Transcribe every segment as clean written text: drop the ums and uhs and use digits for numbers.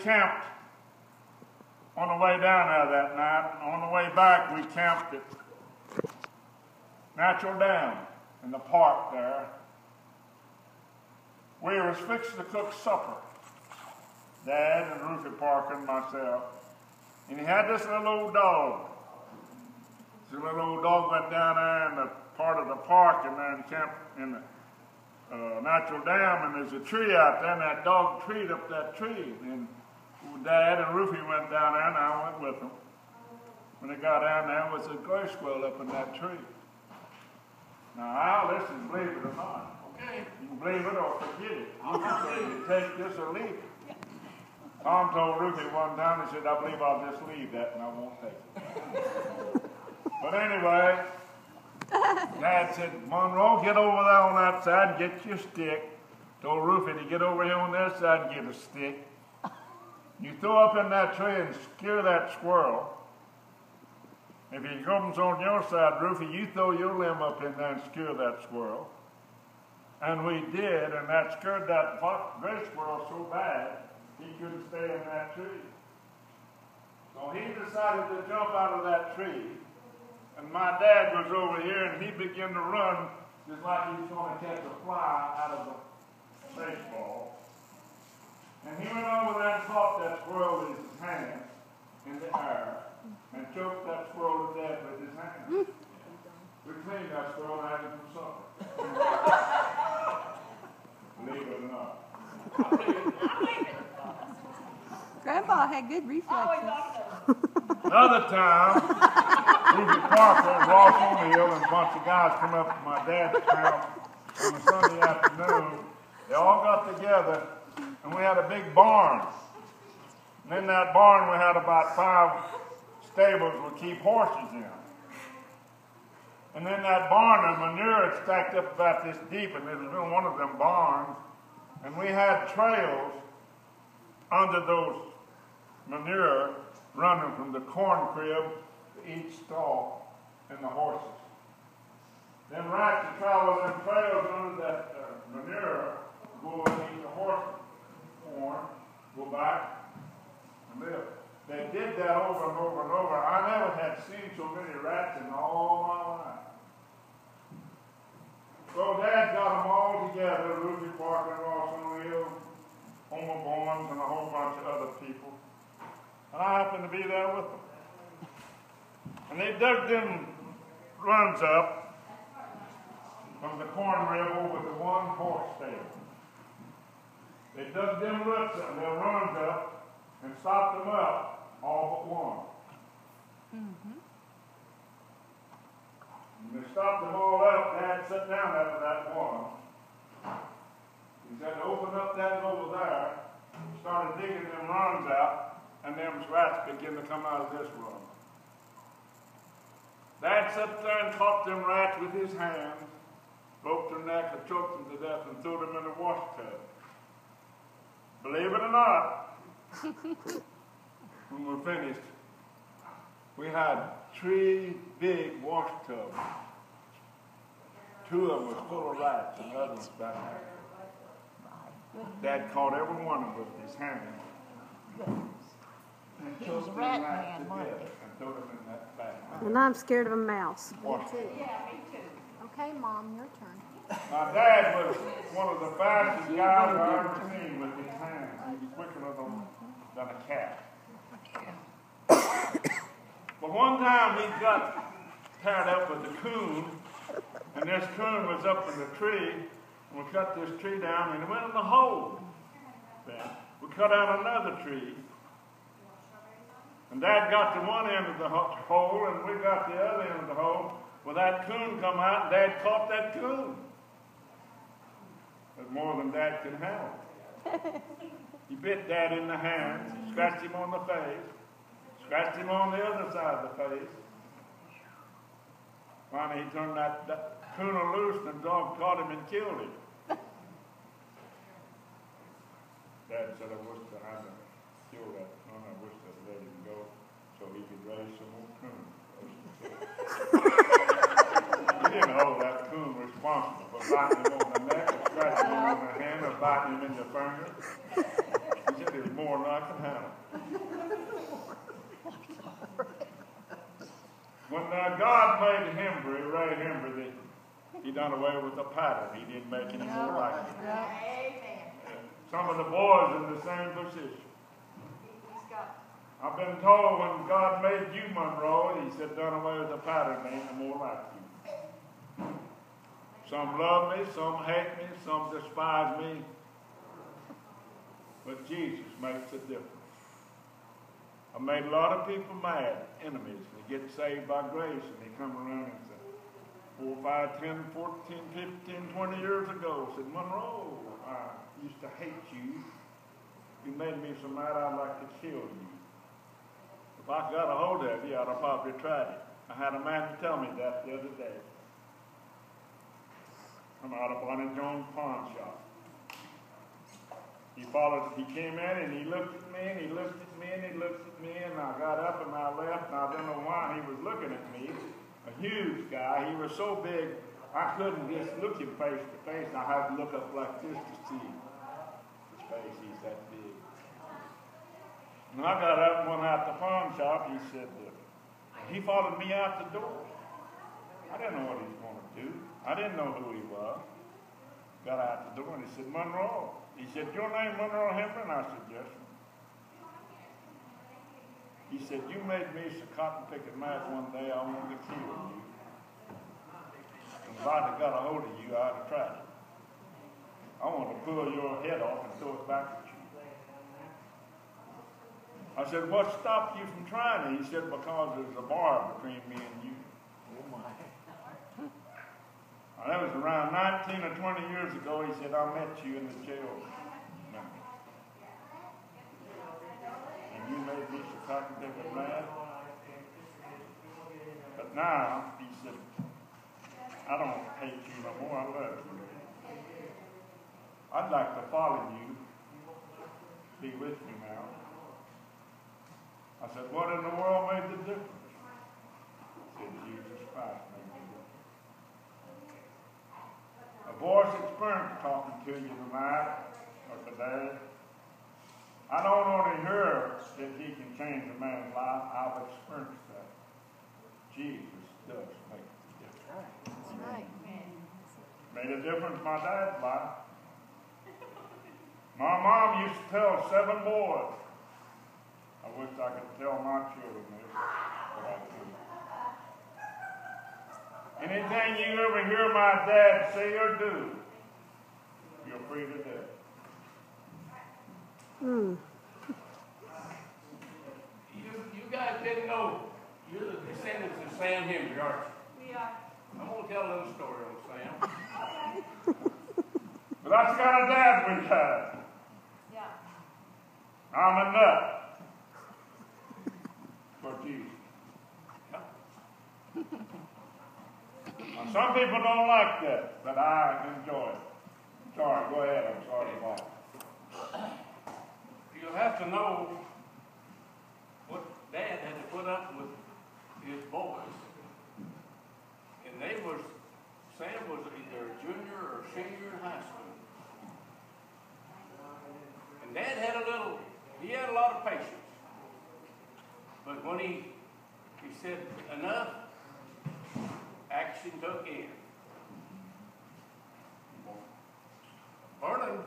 camped on the way down there that night. And on the way back, we camped at Natural Dam in the park there. We was fixing to cook supper, Dad and Ruthie Parker and myself. And he had this little old dog. This little old dog went down there in the part of the park and then camped in the Natural Dam, and there's a tree out there, and that dog treed up that tree. And Dad and Ruthie went down there, and I went with them. When they got down there, was a gray squirrel up in that tree. Now, Al, this is believe it or not. Okay. You can believe it or forget it. You can say you take this or leave it. Tom told Ruthie one time, he said, I believe I'll just leave that and I won't take it. But anyway, Dad said, Monroe, get over there on that side and get your stick. Told Ruthie to get over here on this side and get a stick. You throw up in that tree and scare that squirrel. If he comes on your side, Ruthie, you throw your limb up in there and scare that squirrel. And we did, and that scared that gray squirrel so bad, he couldn't stay in that tree. So he decided to jump out of that tree. And my dad was over here, and he began to run just like he was going to catch a fly out of a baseball. And he went over there and caught that squirrel with his hand in the air and choked that squirrel to death with his hand. We cleaned that squirrel and had him for supper. Believe it or not. Grandpa had good reflexes. Another time, Ruthie Parker and Ross O'Neill and a bunch of guys come up to my dad's house on a Sunday afternoon. They all got together, and we had a big barn. And in that barn, we had about 5 stables we keep horses in. And in that barn, the manure had stacked up about this deep, and it was in one of them barns. And we had trails under those manure running from the corn crib to each stall and the horses. Them rats would travel them trails under that manure, go and eat the horse corn, go back and live. They did that over and over and over. I never had seen so many rats in all my life. So Dad got them all together, Ruthie Parker and Ross O'Neill, Homer Barnes, and a whole bunch of other people. And I happened to be there with them. And they dug them runs up from the corn rib over to one horse stable. They dug them roots up, their runs up, and stopped them up, all but one. Mm-hmm. And they stopped them all up. Dad sat down after that one. He said, open up that over there, started digging them runs out, and them rats began to come out of this run. Dad sat there and caught them rats with his hands, broke their neck and choked them to death and threw them in the wash tub. Believe it or not, when we finished, we had 3 big wash tubs. 2 of them was full of rats and the other was back there. Dad caught every one of them with his hand. And He was a rat man, wasn't he? And threw them in that bag. And I'm scared of a mouse. Me too. Yeah, me too. Okay, Mom, your turn. My dad was one of the fastest guys I ever seen with his hands. He was quicker than a cat. But one time he got tied up with a coon, and this coon was up in the tree, and we cut this tree down, and it went in the hole. We cut out another tree, and Dad got to one end of the hole, and we got the other end of the hole. Well, that coon come out, and Dad caught that coon. That's more than Dad could handle. He bit Dad in the hands, scratched him on the face, scratched him on the other side of the face. Finally, he turned that coon loose, and the dog caught him and killed him. Dad said, I wish I hadn't killed that coon. I wish I'd let him go so he could raise some more coons. He didn't hold that coon responsible for biting him on the neck or scratching him on the hand or biting him in the finger. He said, there's more than I can handle. When God made Hembree, Ray Hembree, he done away with the pattern. He didn't make any more like it. Amen. Some of the boys in the same position. I've been told when God made you, Monroe, he said, done away with the pattern, they ain't no more like you. Some love me, some hate me, some despise me. But Jesus makes a difference. I made a lot of people mad, enemies. They get saved by grace, and they come around and say, 4, 5, 10, 14, 15, 20 years ago, said, Monroe, I used to hate you. You made me so mad I'd like to kill you. If I got a hold of you, I'd have probably tried it. I had a man tell me that the other day. I'm out of Bonnie Jones' pawn shop. He came in and he looked at me and he looked at me and he looked at me, and I got up and I left, and I don't know why he was looking at me. A huge guy. He was so big I couldn't just look him face to face. I had to look up like this to see his face. He's that big. And I got up and went out the pawn shop. He said, he followed me out the door. I didn't know what he was going to do. I didn't know who he was. Got out the door and he said, Monroe. He said, your name Monroe Hembree? And I said, yes, sir. He said, you made me so cotton picking mad one day I wanted to kill you. And if I'd have got a hold of you, I'd have tried it. I wanted to pull your head off and throw it back at you. I said, what stopped you from trying it? He said, because there's a bar between me and you. Oh, my. That was around 19 or 20 years ago. He said, I met you in the jail. And you made me so cotton picking mad. But now, he said, I don't hate you no more. I love you. I'd like to follow you. Be with you now. I said, what in the world made the difference? He said, Jesus Christ made the difference. A voice experience talking to you tonight or today. I don't only hear that he can change a man's life, I've experienced that. Jesus does make a difference. That's right. Made a difference in my dad's life. My mom used to tell 7 boys. I wish I could tell my children this, but I couldn't. Anything you ever hear my dad say or do, you're free to do. You guys didn't know you're the descendants of Sam Hembree, aren't you? We are. I'm going to tell a little story on Sam. But that's the kind of dad we had. Yeah. I'm a nut. For Jesus. Now, some people don't like that, but I enjoy it. Sorry, go ahead. I'm sorry about it. You'll have to know what Dad had to put up with his boys. And Sam was either a junior or senior in high school. And Dad had a lot of patience. But when he said enough, action took in. Vernon,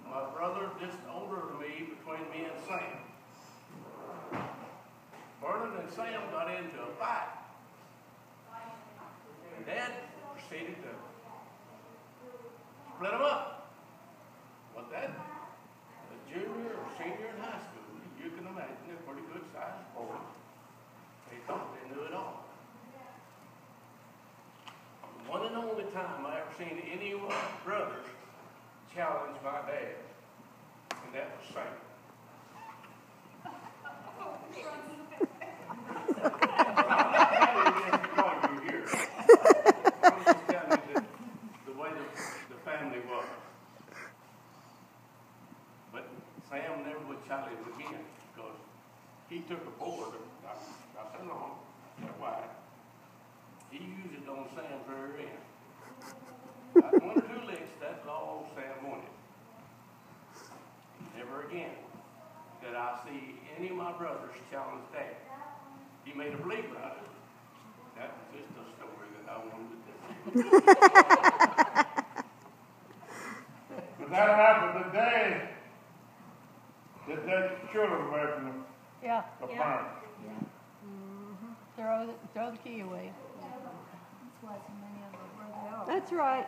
my brother, just older than me, between me and Sam. Vernon and Sam got into a fight. And Dad proceeded to split them up. But that, the junior or senior in high school, you can imagine they're pretty good sized boys. They thought they knew it all. One and only time I ever seen any of my brothers challenge my dad, and that was Sam. I'm not telling you this because you're here. I'm just telling you the way the family was. But Sam never would challenge again because he took a board about that long, that wide. He used it on Sam's rear end. About 1 or 2 licks, that's all Sam wanted. Never again. that I see any of my brothers challenge Dad. He made a believer out of it. That was just a story that I wanted to tell. But that happened the day that their children were from Yeah. the parents. Throw the key away. That's why so many of them were there. That's right.